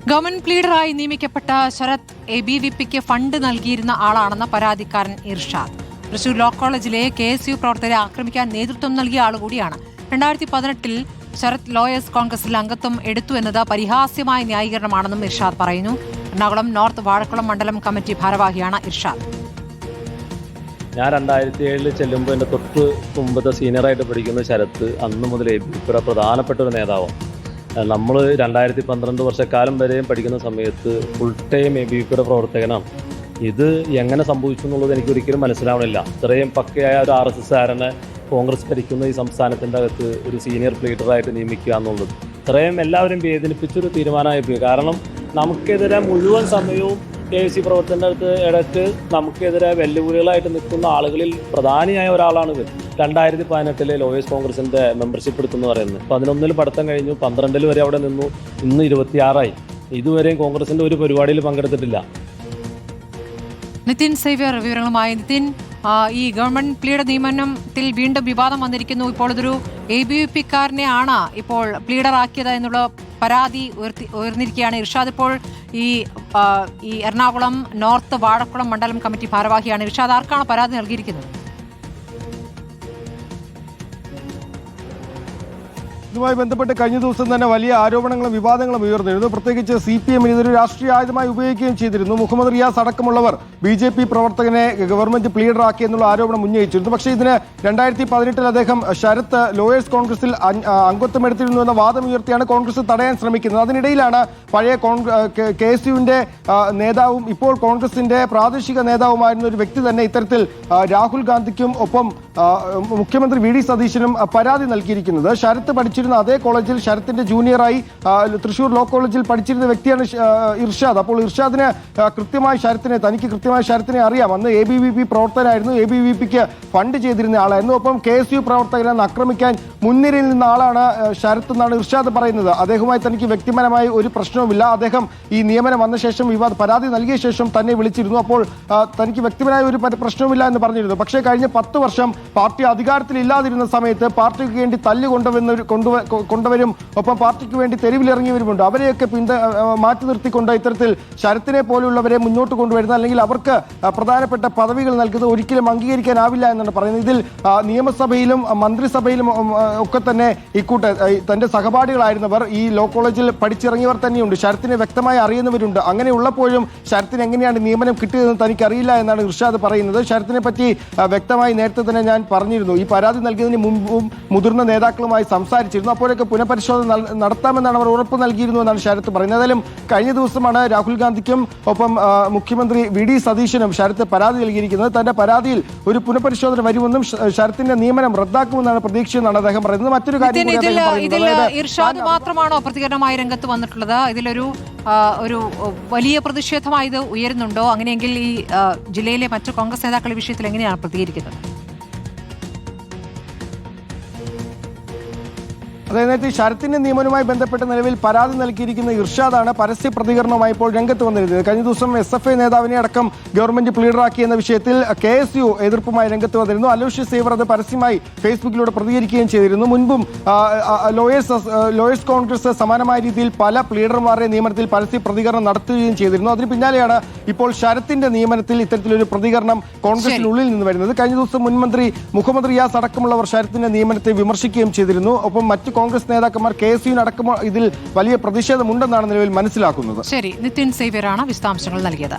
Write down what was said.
Government പ്ലീഡറായി നിയമിക്കപ്പെട്ട Sarath ABVPക്ക് fund നൽകിയിരുന്ന ആളാണെന്ന പരാതിക്കാരൻ Irshad. Thrissur law കോളേജിലെ KSU പ്രവർത്തകരെ ആക്രമിക്കാൻ നേതൃത്വം നൽകിയ ആളുകൂടിയാണ്. 2018-ൽ ശരത് ലോയേഴ്സ് കോൺഗ്രസിൽ അംഗത്വം എടുത്തു എന്നത് പരിഹാസ്യമായ ന്യായീകരണമാണെന്നും ഇർഷാദ് പറയുന്നു. എറണാകുളം നോർത്ത് വാഴക്കുളം മണ്ഡലം കമ്മിറ്റി ഭാരവാഹിയാണ് ഇർഷാദ്. ഞാൻ 2007 ചെല്ലുമ്പോൾ എൻ്റെ തൊട്ട് മുമ്പത്തെ സീനിയറായിട്ട് പഠിക്കുന്ന ശരത്ത് അന്ന് മുതൽ ABVPയുടെ പ്രധാനപ്പെട്ട ഒരു നേതാവാണ്. നമ്മൾ 2012 വർഷക്കാലം വരെയും പഠിക്കുന്ന സമയത്ത് ഫുൾ ടൈം ABVPയുടെ പ്രവർത്തകനാണ്. ഇത് എങ്ങനെ സംഭവിച്ചു എന്നുള്ളത് എനിക്കൊരിക്കലും മനസ്സിലാവണില്ല. ഇത്രയും പക്കയായ ഒരു RSSകാരനെ കോൺഗ്രസ് ഭരിക്കുന്ന ഈ സംസ്ഥാനത്തിൻ്റെ അകത്ത് ഒരു സീനിയർ ലീഡറായിട്ട് നിയമിക്കുക എന്നുള്ളത് ഇത്രയും എല്ലാവരും വേദനിപ്പിച്ചൊരു തീരുമാനമായി പോയി. കാരണം നമുക്കെതിരെ മുഴുവൻ സമയവും KSC പ്രവർത്തനത്തിന് ഇടയ്ക്ക് നമുക്കെതിരെ വെല്ലുവിളികളായിട്ട് നിൽക്കുന്ന ആളുകളിൽ പ്രധാനിയായ ഒരാളാണ് ഇവർ. 2018-ലെ ലോയേഴ്സ് കോൺഗ്രസിൻ്റെ മെമ്പർഷിപ്പ് എടുത്തെന്ന് പറയുന്നത് 11-ൽ പഠിത്തം കഴിഞ്ഞു, 12-ൽ വരെ അവിടെ നിന്നു, ഇന്ന് 26-ആയി. ഇതുവരെയും കോൺഗ്രസിൻ്റെ ഒരു പരിപാടിയിൽ പങ്കെടുത്തിട്ടില്ല. നിതിൻ സേവ്യർ വിവരങ്ങളുമായി. നിതിൻ, ഈ ഗവൺമെന്റ് പ്ലീഡർ നിയമനത്തിൽ വീണ്ടും വിവാദം വന്നിരിക്കുന്നു. ഇപ്പോൾ ഇതൊരു ABVPക്കാരനെ ആണ് ഇപ്പോൾ പ്ലീഡറാക്കിയത് എന്നുള്ള പരാതി ഉയർന്നിരിക്കുകയാണ്. ഇർഷാദ് ഇപ്പോൾ ഈ എറണാകുളം നോർത്ത് വാഴക്കുളം മണ്ഡലം കമ്മിറ്റി ഭാരവാഹിയാണ്. ഇർഷാദ്, ആർക്കാണ് പരാതി നൽകിയിരിക്കുന്നത്? ഇതുമായി ബന്ധപ്പെട്ട് കഴിഞ്ഞ ദിവസം തന്നെ വലിയ ആരോപണങ്ങളും വിവാദങ്ങളും ഉയർന്നിരുന്നു. പ്രത്യേകിച്ച് CPM ഇതൊരു രാഷ്ട്രീയ ആയുധമായി ഉപയോഗിക്കുകയും ചെയ്തിരുന്നു. മുഹമ്മദ് റിയാസ് അടക്കമുള്ളവർ BJP പ്രവർത്തകനെ ഗവൺമെന്റ് പ്ലീഡറാക്കി എന്നുള്ള ആരോപണം ഉന്നയിച്ചിരുന്നു. പക്ഷേ ഇതിന് 2018-ൽ അദ്ദേഹം ശരത് ലോയേഴ്സ് കോൺഗ്രസിൽ അംഗത്വം എടുത്തിരുന്നു എന്ന വാദം ഉയർത്തിയാണ് കോൺഗ്രസ് തടയാൻ ശ്രമിക്കുന്നത്. അതിനിടയിലാണ് പഴയ KSUവിന്റെ നേതാവും ഇപ്പോൾ കോൺഗ്രസിന്റെ പ്രാദേശിക നേതാവുമായിരുന്ന ഒരു വ്യക്തി തന്നെ ഇത്തരത്തിൽ രാഹുൽ ഗാന്ധിക്കും ഒപ്പം മുഖ്യമന്ത്രി VD സതീശനും പരാതി നൽകിയിരിക്കുന്നത്. ശരത് പഠിച്ചിരുന്ന അതേ കോളേജിൽ ശരത്തിന്റെ ജൂനിയറായി തൃശൂർ ലോ കോളേജിൽ പഠിച്ചിരുന്ന വ്യക്തിയാണ് ഇർഷാദ്. അപ്പോൾ ഇർഷാദിന് തനിക്ക് കൃത്യമായി ശരത്തിനെ അറിയാം. അന്ന് ABVP പ്രവർത്തകനായിരുന്നു, ABVPക്ക് ഫണ്ട് ചെയ്തിരുന്ന ആളായിരുന്നു. ഒപ്പം KSU പ്രവർത്തകരെ ആക്രമിക്കാൻ മുൻനിരയിൽ നിന്ന ആളാണ് ശരത്ത് എന്നാണ് ഇർഷാദ് പറയുന്നത്. അദ്ദേഹവുമായി തനിക്ക് വ്യക്തിപരമായി ഒരു പ്രശ്നവുമില്ല. അദ്ദേഹം ഈ നിയമനം വന്ന ശേഷം പരാതി നൽകിയ ശേഷം തന്നെ വിളിച്ചിരുന്നു. അപ്പോൾ തനിക്ക് വ്യക്തിപരമായ ഒരു പ്രശ്നവുമില്ല എന്ന് പറഞ്ഞിരുന്നു. പക്ഷേ കഴിഞ്ഞ 10 വർഷം പാർട്ടി അധികാരത്തിൽ ഇല്ലാതിരുന്ന സമയത്ത് പാർട്ടിക്ക് വേണ്ടി കൊണ്ടുവരും, ഒപ്പം പാർട്ടിക്ക് വേണ്ടി തെരുവിലിറങ്ങിയവരുമുണ്ട്. അവരെയൊക്കെ മാറ്റി നിർത്തിക്കൊണ്ട് ഇത്തരത്തിൽ ശരത്തിനെ പോലുള്ളവരെ മുന്നോട്ട് കൊണ്ടുവരുന്ന അല്ലെങ്കിൽ അവർക്ക് പ്രധാനപ്പെട്ട പദവികൾ നൽകുന്നത് ഒരിക്കലും അംഗീകരിക്കാനാവില്ല എന്നാണ് പറയുന്നത്. ഇതിൽ നിയമസഭയിലും മന്ത്രിസഭയിലും ഒക്കെ തന്നെ തന്റെ സഹപാഠികളായിരുന്നവർ ഈ ലോ കോളേജിൽ പഠിച്ചിറങ്ങിയവർ തന്നെയുണ്ട്. ശരത്തിനെ വ്യക്തമായി അറിയുന്നവരുണ്ട്. അങ്ങനെയുള്ളപ്പോഴും ശരത്തിന് എങ്ങനെയാണ് നിയമനം കിട്ടിയതെന്ന് തനിക്കറിയില്ല എന്നാണ് ഇർഷാദ് പറയുന്നത്. ശരത്തിനെ പറ്റി വ്യക്തമായി നേരത്തെ തന്നെ ഞാൻ പറഞ്ഞിരുന്നു. ഈ പരാതി നൽകിയതിന് മുമ്പും മുതിർന്ന നേതാക്കളുമായി സംസാരിച്ചിരുന്നു. അപ്പോഴൊക്കെ പുനഃപരിശോധന നടത്താമെന്നാണ് അവർ ഉറപ്പ് നൽകിയിരുന്നു എന്നാണ് ശരത്ത് പറയുന്നത്. ഏതായാലും കഴിഞ്ഞ ദിവസമാണ് രാഹുൽ ഗാന്ധിക്കും ഒപ്പം മുഖ്യമന്ത്രി VD സതീശനും ശരത്ത് പരാതി നൽകിയിരിക്കുന്നത്. തന്റെ പരാതിയിൽ ഒരു പുനഃപരിശോധന വരുമെന്നും ശരത്തിന്റെ നിയമനം റദ്ദാക്കുമെന്നാണ് പ്രതീക്ഷയെന്നാണ് അദ്ദേഹം പറയുന്നത്. മറ്റൊരു കാര്യം ഇർഷാദ് മാത്രമാണോ പ്രതികരണമായി രംഗത്ത് വന്നിട്ടുള്ളത്? ഇതിലൊരു വലിയ പ്രതിഷേധമായി ഇത് ഉയരുന്നുണ്ടോ? അങ്ങനെയെങ്കിൽ ഈ ജില്ലയിലെ മറ്റു കോൺഗ്രസ് നേതാക്കൾ ഈ വിഷയത്തിൽ എങ്ങനെയാണ് പ്രതികരിക്കുന്നത്? അതായത് ശരത്തിന്റെ നിയമനവുമായി ബന്ധപ്പെട്ട നിലവിൽ പരാതി നൽകിയിരിക്കുന്ന ഇർഷാദാണ് പരസ്യ പ്രതികരണവുമായി ഇപ്പോൾ രംഗത്ത് വന്നിരുന്നത്. കഴിഞ്ഞ ദിവസം SFI നേതാവിനെ അടക്കം ഗവൺമെന്റ് പ്ലീഡറാക്കി എന്ന വിഷയത്തിൽ KSU എതിർപ്പുമായി രംഗത്ത് വന്നിരുന്നു. അലോഷ്യസ് സേവർ അത് പരസ്യമായി ഫേസ്ബുക്കിലൂടെ പ്രതികരിക്കുകയും ചെയ്തിരുന്നു. മുൻപും ലോയേഴ്സ് കോൺഗ്രസ് സമാനമായ രീതിയിൽ പല പ്ലീഡർമാരുടെ നിയമനത്തിൽ പരസ്യ പ്രതികരണം നടത്തുകയും ചെയ്തിരുന്നു. അതിന് പിന്നാലെയാണ് ഇപ്പോൾ ശരത്തിന്റെ നിയമനത്തിൽ ഇത്തരത്തിലൊരു പ്രതികരണം കോൺഗ്രസിനുള്ളിൽ നിന്ന് വരുന്നത്. കഴിഞ്ഞ ദിവസം മുൻമന്ത്രി മുഹമ്മദ് റിയാസ് അടക്കമുള്ളവർ ശരത്തിന്റെ നിയമനത്തെ വിമർശിക്കുകയും ചെയ്തിരുന്നു. ഒപ്പം മറ്റ് കോൺഗ്രസ് നേതാക്കന്മാർ KSUവിനടക്കം ഇതിൽ വലിയ പ്രതിഷേധമുണ്ടെന്നാണ് നിലവിൽ മനസ്സിലാക്കുന്നത്. ശരി, നിതിൻ സേവ്യറാണ് വിശദാംശങ്ങൾ നൽകിയത്.